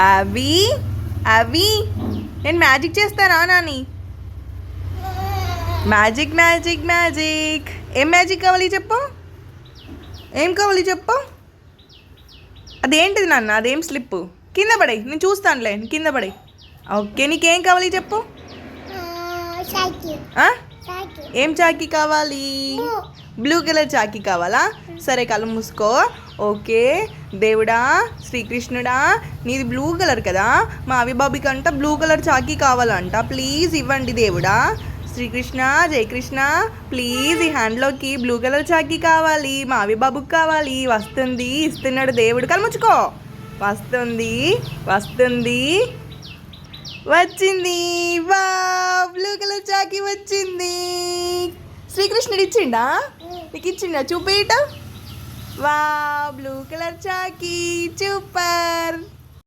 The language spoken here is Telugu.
అవి అవి నేను మ్యాజిక్ చేస్తానా నాని? Magic magic magic. ఏం మ్యాజిక్ కావాలి చెప్పు? ఏం కావాలి చెప్పు? అదేంటిది నాన్న? అదేం స్లిప్? కింద పడే, నేను చూస్తానులే. కింద పడే. ఓకే, నీకేం కావాలి చెప్పు? ఏం చాకీ కావాలి? బ్లూ కలర్ చాకీ కావాలా? సరే, కళ్ళు మూసుకో. ఓకే, దేవుడా శ్రీకృష్ణుడా, నీది బ్లూ కలర్ కదా, మా అవిబాబికి అంట బ్లూ కలర్ చాకీ కావాలంట. ప్లీజ్ ఇవ్వండి దేవుడా. శ్రీకృష్ణ జయకృష్ణ, ప్లీజ్ ఈ హ్యాండ్లోకి బ్లూ కలర్ చాకీ కావాలి, మా అవిబాబుకి కావాలి. వస్తుంది, ఇస్తున్నాడు దేవుడు. కళ్ళు ముచ్చుకో. వస్తుంది వస్తుంది, వచ్చింది. వా, బ్లూ కలర్ చాకీ వచ్చింది. శ్రీకృష్ణుడు ఇచ్చిండా? నీకు ఇచ్చిండా? చూపేట. వా, బ్లూ కలర్ చాకీ, సూపర్.